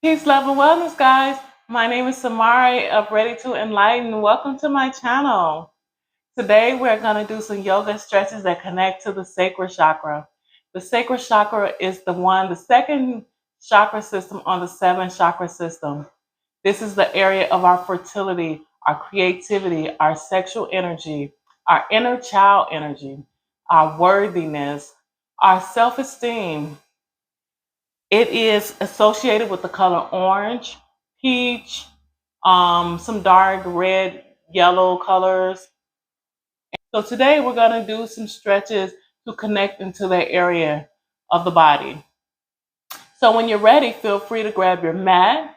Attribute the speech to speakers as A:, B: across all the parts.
A: Peace, love, and wellness, guys. My name is Sammari of Ready to Enlighten. Welcome to my channel. Today, we're going to do some yoga stretches that connect to the sacral chakra. The sacral chakra is the second chakra system on the seven chakra system. This is the area of our fertility, our creativity, our sexual energy, our inner child energy, our worthiness, our self esteem. It is associated with the color orange, peach, some dark red, yellow colors. So today we're going to do some stretches to connect into that area of the body. So when you're ready, feel free to grab your mat,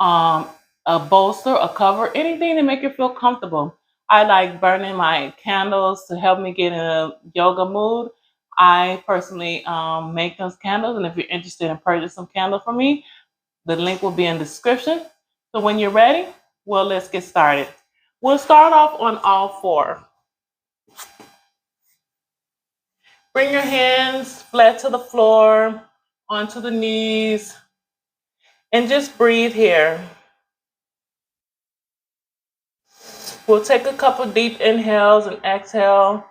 A: um, a bolster, a cover, anything to make you feel comfortable. I like burning my candles to help me get in a yoga mood. I personally make those candles, and if you're interested in purchasing some candles from me, the link will be in the description. So when you're ready, well, let's get started. We'll start off on all four. Bring your hands flat to the floor, onto the knees, and just breathe here. We'll take a couple deep inhales and exhale.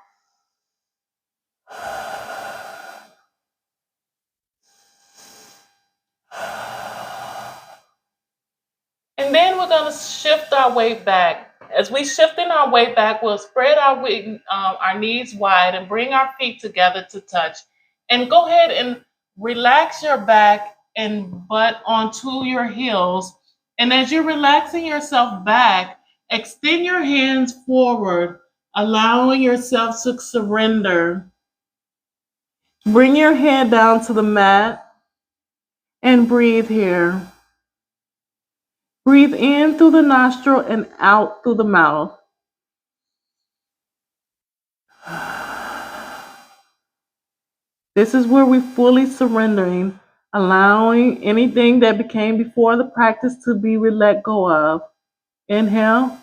A: And then we're going to shift our weight back. As we shift in our weight back, we'll spread our knees wide and bring our feet together to touch. And go ahead and relax your back and butt onto your heels. And as you're relaxing yourself back, extend your hands forward, allowing yourself to surrender. Bring your head down to the mat and breathe here. Breathe in through the nostril and out through the mouth. This is where we're fully surrendering, allowing anything that became before the practice to be let go of. Inhale.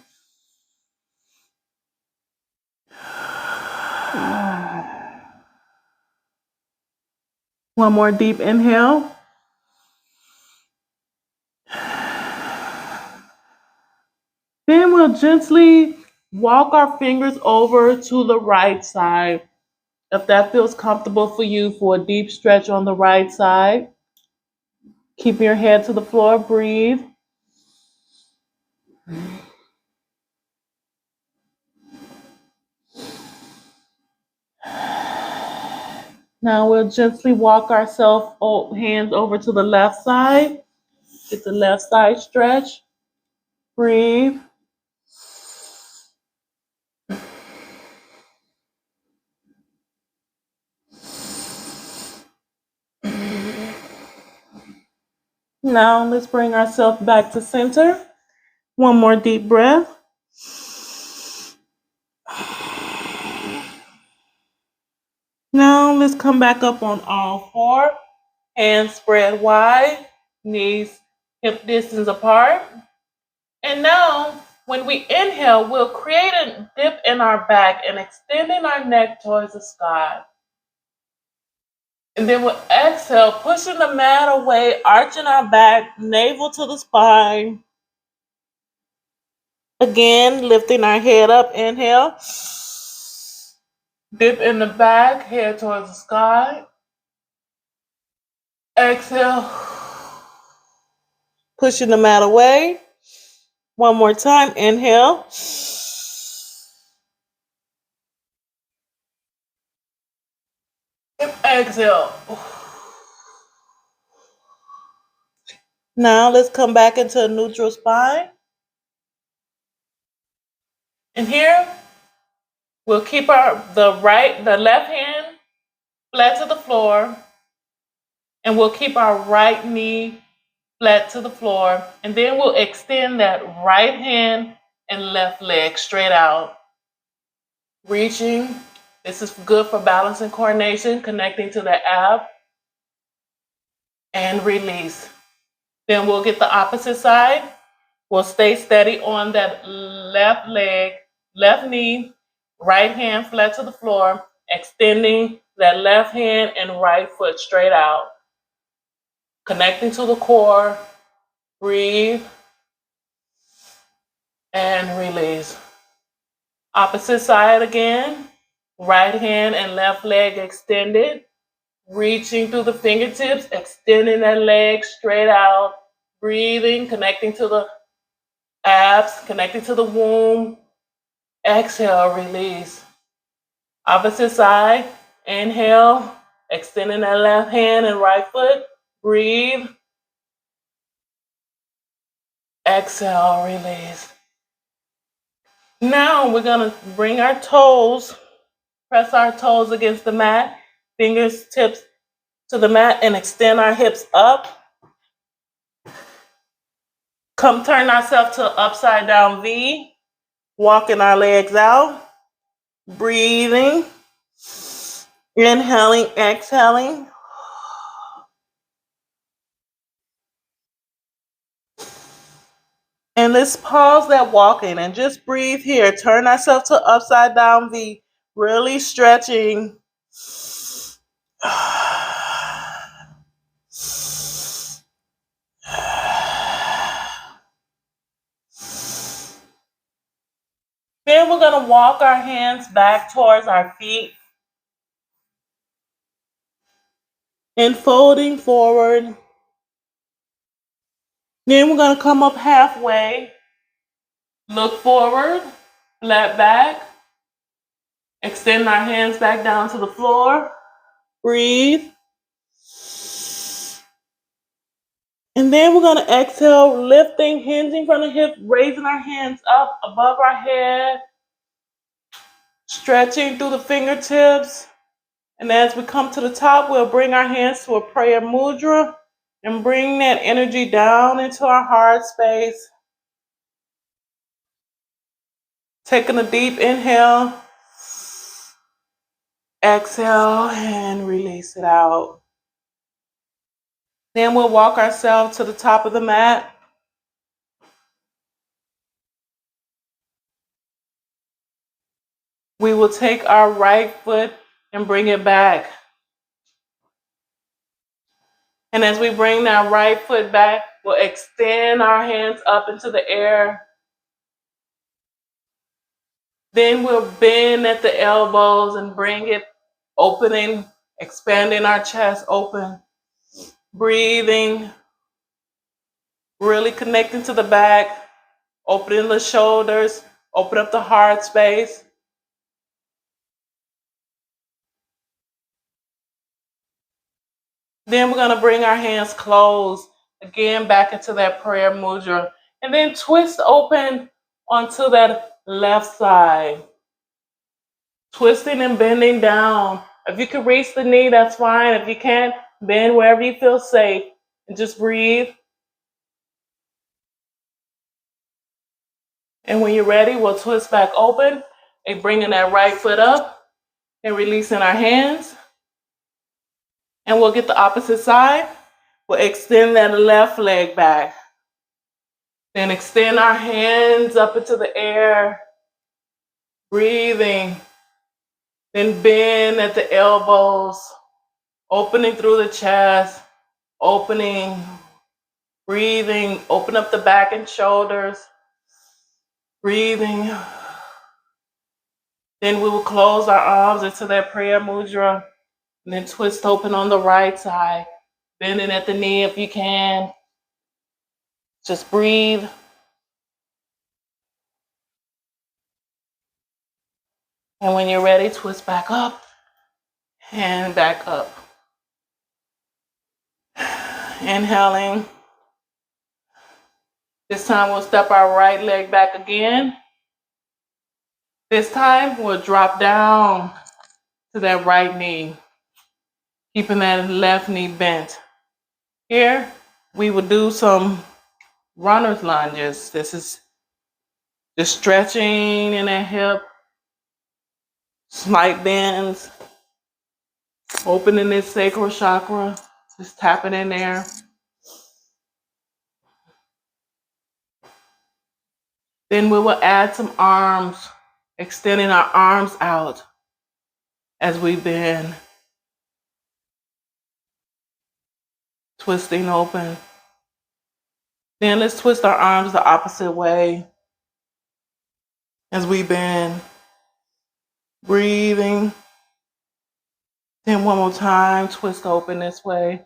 A: One more deep inhale. Then we'll gently walk our fingers over to the right side. If that feels comfortable for you, for a deep stretch on the right side. Keep your head to the floor, breathe. Now we'll gently walk ourselves hands over to the left side. Get the left side stretch. Breathe. Now let's bring ourselves back to center. One more deep breath. Now let's come back up on all four. Hands spread wide, knees hip distance apart. And now when we inhale, we'll create a dip in our back and extending our neck towards the sky. And then we'll exhale, pushing the mat away, arching our back, navel to the spine. Again, lifting our head up, inhale. Dip in the back, head towards the sky. Exhale. Pushing the mat away. One more time, inhale. Exhale. Now let's come back into a neutral spine. And here, we'll keep the left hand flat to the floor, and we'll keep our right knee flat to the floor, and then we'll extend that right hand and left leg straight out. Reaching. This is good for balance and coordination, connecting to the ab. And release. Then we'll get the opposite side. We'll stay steady on that left leg, left knee, right hand flat to the floor, extending that left hand and right foot straight out. Connecting to the core, Breathe and release. Opposite side again. Right hand and left leg extended. Reaching through the fingertips, extending that leg straight out. Breathing, connecting to the abs, connecting to the womb. Exhale, release. Opposite side. Inhale, extending that left hand and right foot. Breathe. Exhale, release. Now we're going to bring our toes, press our toes against the mat, fingers tips to the mat, and extend our hips up. Come turn ourselves to upside down V, walking our legs out, breathing, inhaling, exhaling. And let's pause that walking and just breathe here. Turn ourselves to upside down V, really stretching. Then we're going to walk our hands back towards our feet and folding forward. Then we're going to come up halfway, look forward, flat back, extend our hands back down to the floor, breathe. And then we're going to exhale, lifting, hinging from the hip, raising our hands up above our head, stretching through the fingertips. And as we come to the top, we'll bring our hands to a prayer mudra and bring that energy down into our heart space. Taking a deep inhale, exhale, and release it out. Then we'll walk ourselves to the top of the mat. We will take our right foot and bring it back. And as we bring that right foot back, we'll extend our hands up into the air. Then we'll bend at the elbows and bring it opening, expanding our chest open. Breathing, really connecting to the back, opening the shoulders, open up the heart space. Then we're going to bring our hands closed, again back into that prayer mudra. And then twist open onto that left side. Twisting and bending down. If you can reach the knee, that's fine. If you can't, bend wherever you feel safe. And just breathe. And when you're ready, we'll twist back open and bringing that right foot up and releasing our hands. And we'll get the opposite side. We'll extend that left leg back. Then extend our hands up into the air. Breathing. Then bend at the elbows. Opening through the chest. Opening. Breathing. Open up the back and shoulders. Breathing. Then we will close our arms into that prayer mudra. And then twist open on the right side. Bending at the knee if you can. Just breathe. And when you're ready, twist back up and back up. Inhaling. This time we'll step our right leg back again. This time we'll drop down to that right knee, keeping that left knee bent. Here we will do some runner's lunges. This is just stretching in that hip, slight bends, opening this sacral chakra, just tapping in there. Then we will add some arms, extending our arms out as we bend, twisting open. Then let's twist our arms the opposite way as we bend. Breathing. Then one more time, twist open this way.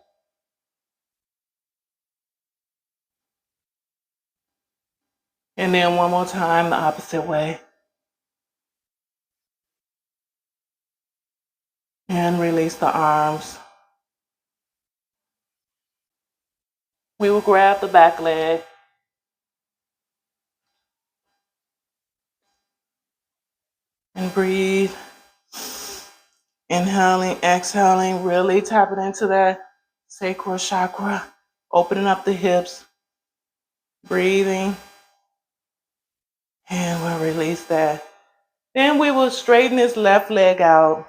A: And then one more time, the opposite way. And release the arms. We will grab the back leg. And breathe. Inhaling, exhaling, really tapping into that sacral chakra. Opening up the hips. Breathing. And we'll release that. Then we will straighten this left leg out.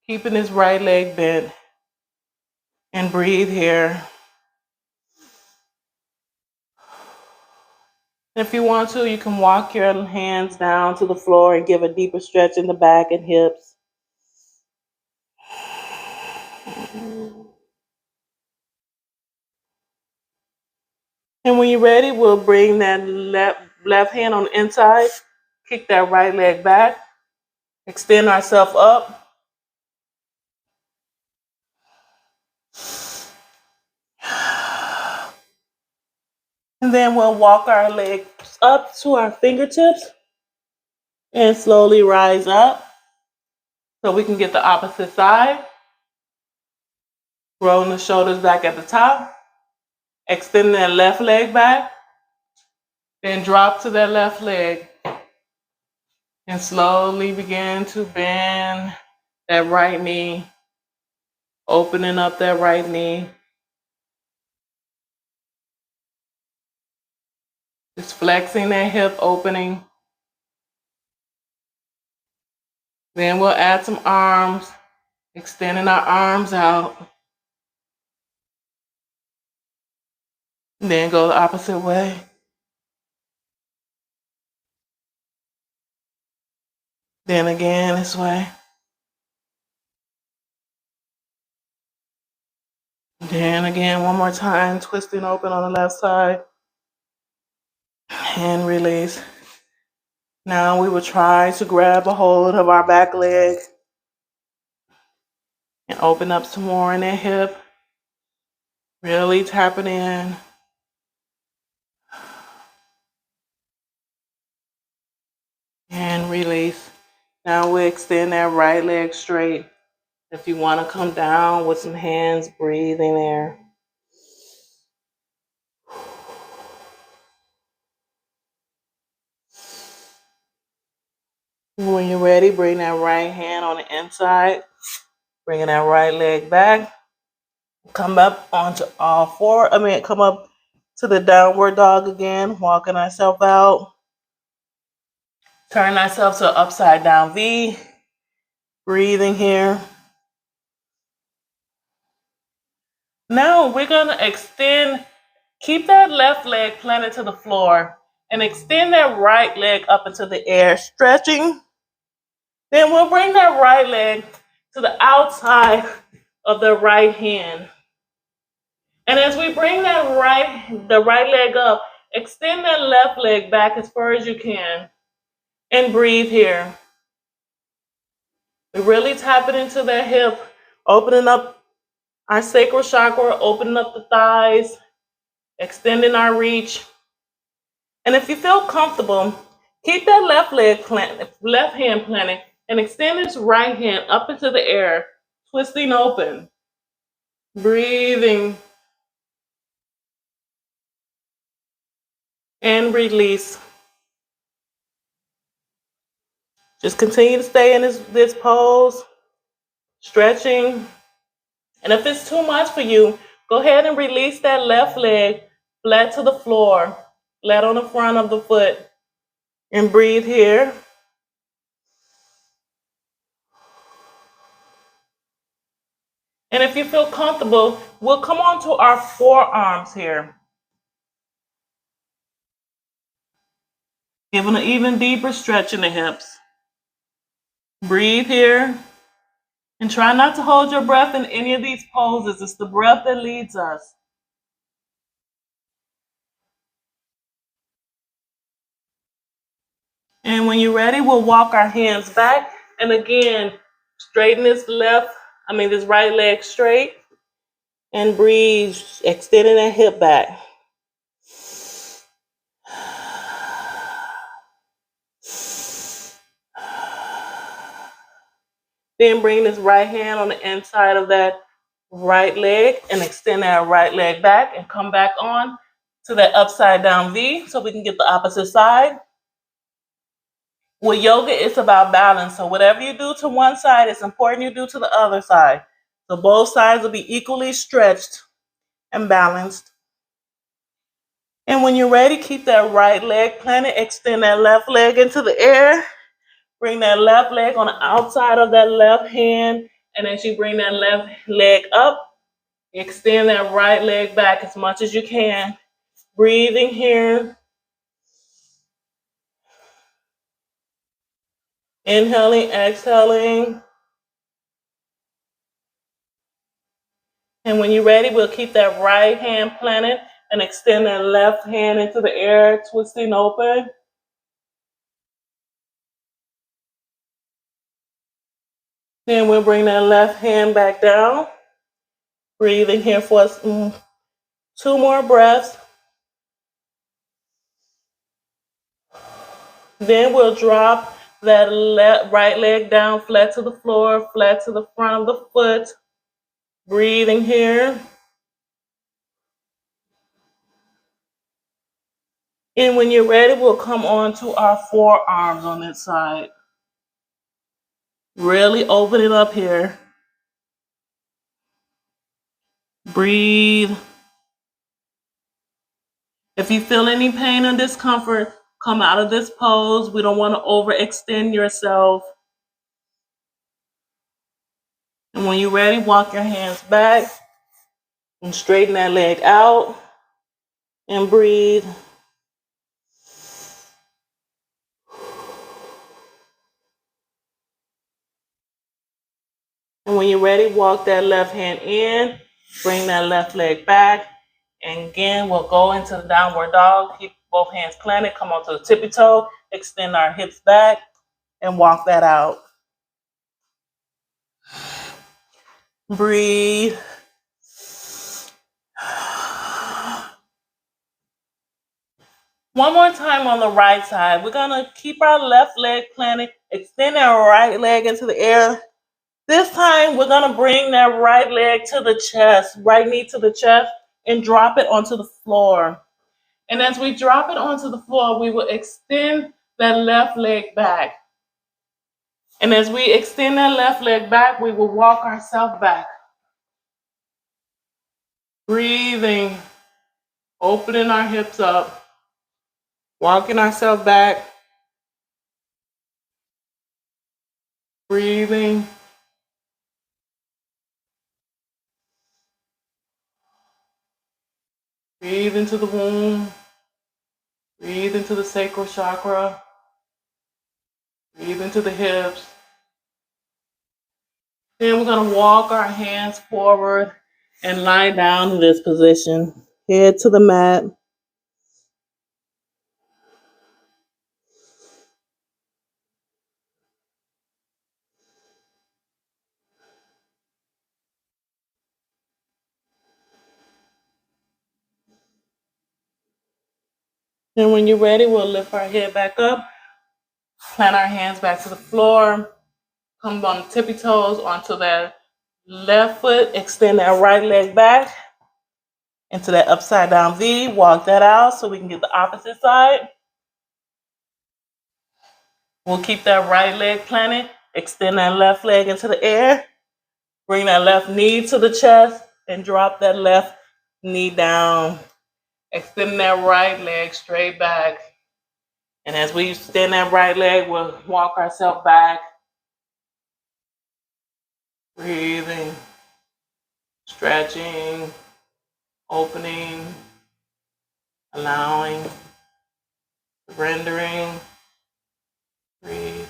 A: Keeping this right leg bent. And breathe here. If you want to, you can walk your hands down to the floor and give a deeper stretch in the back and hips. And when you're ready, we'll bring that left hand on the inside, kick that right leg back, extend ourselves up. And then we'll walk our legs up to our fingertips and slowly rise up so we can get the opposite side. Rolling the shoulders back at the top. Extend that left leg back. Then drop to that left leg. And slowly begin to bend that right knee. Opening up that right knee. Just flexing that hip opening. Then we'll add some arms. Extending our arms out. Then go the opposite way. Then again this way. Then again one more time, twisting open on the left side. And release. Now we will try to grab a hold of our back leg. And open up some more in that hip. Really tapping in. And release. Now we extend that right leg straight. If you want to come down with some hands, breathing there. When you're ready, bring that right hand on the inside. Bringing that right leg back. Come up onto all four. Come up to the downward dog again. Walking ourselves out. Turn ourselves to an upside down V. Breathing here. Now we're going to extend. Keep that left leg planted to the floor. And extend that right leg up into the air. Stretching. Then we'll bring that right leg to the outside of the right hand. And as we bring the right leg up, extend that left leg back as far as you can. And breathe here. We're really tapping into that hip, opening up our sacral chakra, opening up the thighs, extending our reach. And if you feel comfortable, keep that left hand planted, and extend this right hand up into the air, twisting open. Breathing. And release. Just continue to stay in this pose, stretching. And if it's too much for you, go ahead and release that left leg flat to the floor, flat on the front of the foot. And breathe here. And if you feel comfortable, we'll come on to our forearms here. Giving an even deeper stretch in the hips. Breathe here. And try not to hold your breath in any of these poses. It's the breath that leads us. And when you're ready, we'll walk our hands back. And again, straighten this this right leg straight. And breathe, extending that hip back. Then bring this right hand on the inside of that right leg and extend that right leg back and come back on to that upside down V so we can get the opposite side. With yoga, it's about balance. So whatever you do to one side, it's important you do to the other side. So both sides will be equally stretched and balanced. And when you're ready, keep that right leg planted, extend that left leg into the air. Bring that left leg on the outside of that left hand. And as you bring that left leg up, extend that right leg back as much as you can. Breathing here. Inhaling, exhaling. And when you're ready, we'll keep that right hand planted and extend that left hand into the air, twisting open. Then we'll bring that left hand back down. Breathing here for 2 more breaths. Then we'll drop that right leg down flat to the floor, flat to the front of the foot. Breathing here. And when you're ready, we'll come on to our forearms on this side. Really open it up here. Breathe. If you feel any pain or discomfort, come out of this pose. We don't want to overextend yourself. And when you're ready, walk your hands back and straighten that leg out and breathe. And when you're ready, walk that left hand in, bring that left leg back. And again, we'll go into the downward dog. Keep both hands planted, come onto the tippy toe, extend our hips back, and walk that out. Breathe. One more time on the right side. We're going to keep our left leg planted, extend our right leg into the air. This time, we're going to bring that right leg to the chest, right knee to the chest, and drop it onto the floor. And as we drop it onto the floor, we will extend that left leg back. And as we extend that left leg back, we will walk ourselves back. Breathing, opening our hips up, walking ourselves back. Breathing. Breathe into the womb. Breathe into the sacral chakra. Breathe into the hips. Then we're going to walk our hands forward and lie down in this position. Head to the mat. And when you're ready, we'll lift our head back up, plant our hands back to the floor, come on the tippy toes onto that left foot, extend that right leg back into that upside down V, walk that out so we can get the opposite side. We'll keep that right leg planted, extend that left leg into the air, bring that left knee to the chest, and drop that left knee down. Extend that right leg straight back. And as we extend that right leg, we'll walk ourselves back. Breathing, stretching, opening, allowing, surrendering. Breathe.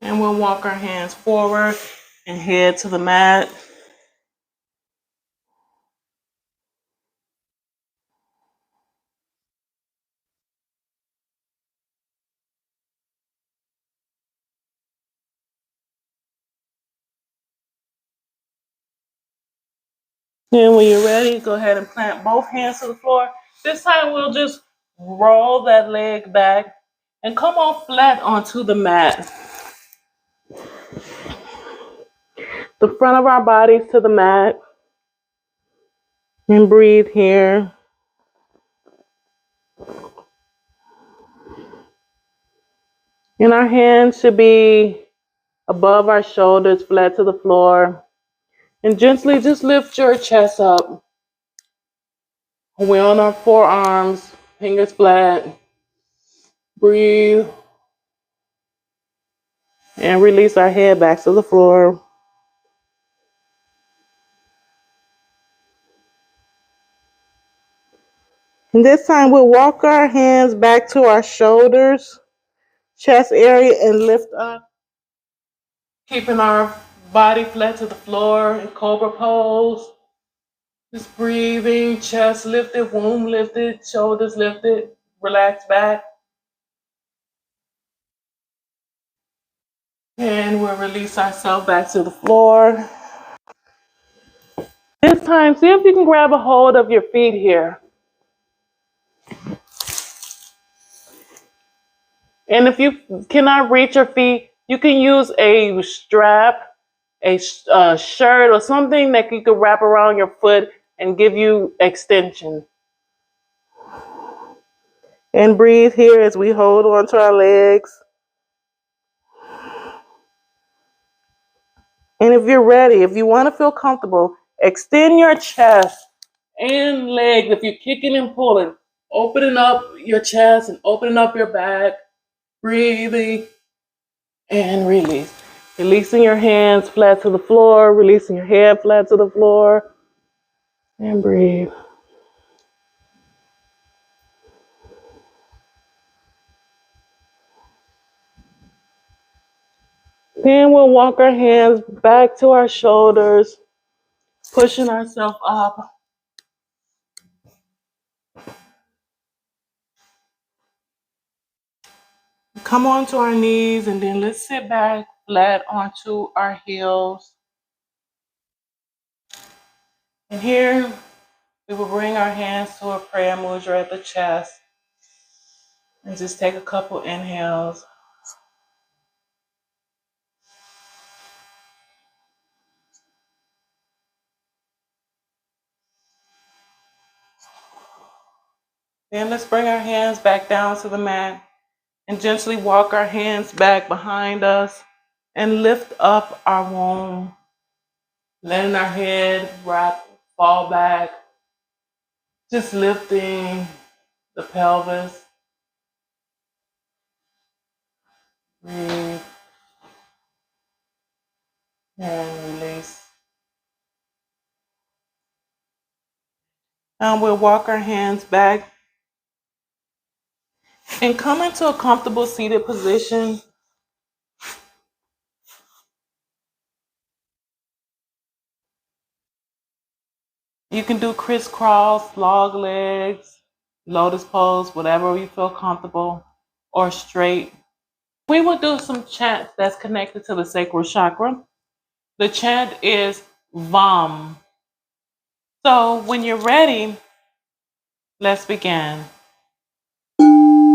A: And we'll walk our hands forward and head to the mat. And when you're ready, go ahead and plant both hands to the floor. This time we'll just roll that leg back and come on flat onto the mat. The front of our bodies to the mat. And breathe here. And our hands should be above our shoulders, flat to the floor. And gently just lift your chest up. We're on our forearms, fingers flat. Breathe. And release our head back to the floor. And this time we'll walk our hands back to our shoulders, chest area, and lift up. Keeping our body flat to the floor in cobra pose. Just breathing, chest lifted, womb lifted, shoulders lifted, relax back. And we'll release ourselves back to the floor. This time, see if you can grab a hold of your feet here. And if you cannot reach your feet, you can use a strap, a shirt, or something that you could wrap around your foot and give you extension. And breathe here as we hold on to our legs. And if you're ready, if you want to feel comfortable, extend your chest and legs. If you're kicking and pulling, opening up your chest and opening up your back, breathing and release. Releasing your hands flat to the floor, releasing your head flat to the floor, and breathe. Then we'll walk our hands back to our shoulders, pushing ourselves up. Come onto our knees, and then let's sit back flat onto our heels. And here we will bring our hands to a prayer mudra at the chest and just take a couple inhales. Then let's bring our hands back down to the mat and gently walk our hands back behind us and lift up our womb, letting our head fall back, just lifting the pelvis. Breathe and release. Now we'll walk our hands back and come into a comfortable seated position. You can do crisscross, log legs, lotus pose, whatever you feel comfortable, or straight. We will do some chants that's connected to the sacral chakra. The chant is Vam. So when you're ready, let's begin. Vam.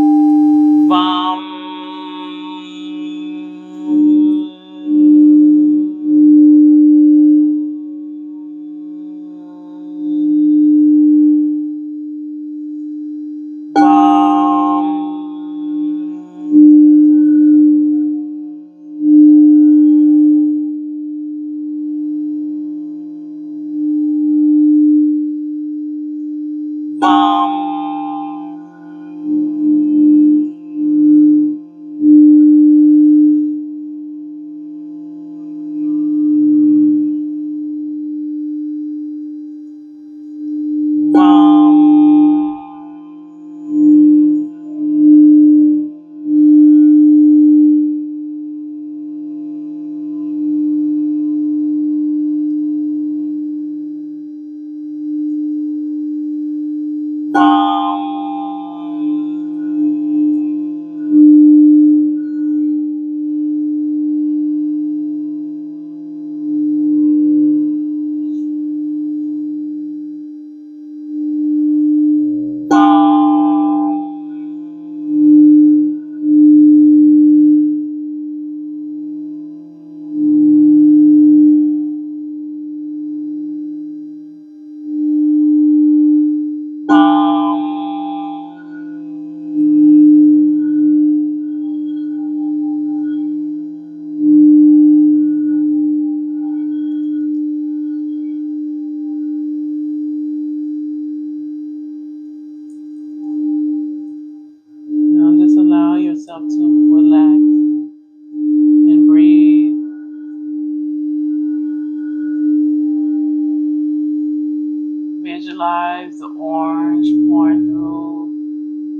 A: visualize the orange pouring through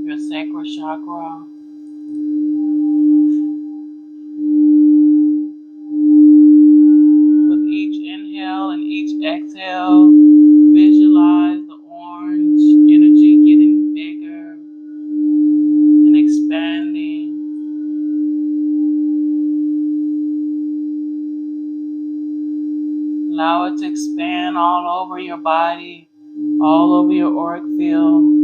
A: your sacral chakra. With each inhale and each exhale, visualize the orange energy getting bigger and expanding. Allow it to expand all over your body, all over your auric field.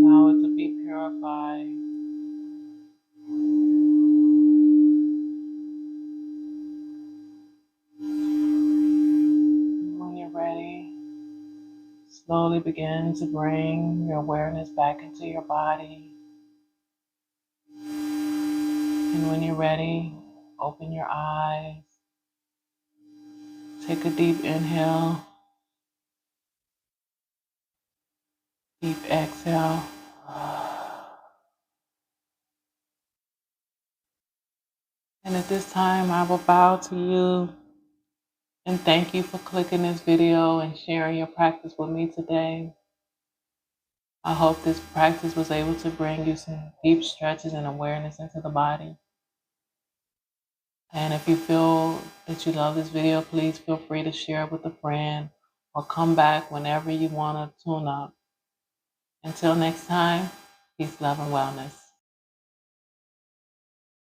A: Allow it to be purified. When you're ready, slowly begin to bring your awareness back into your body. And when you're ready, open your eyes. Take a deep inhale, deep exhale. And at this time, I will bow to you and thank you for clicking this video and sharing your practice with me today. I hope this practice was able to bring you some deep stretches and awareness into the body. And if you feel that you love this video, please feel free to share it with a friend or come back whenever you want to tune up. Until next time, peace, love, and wellness.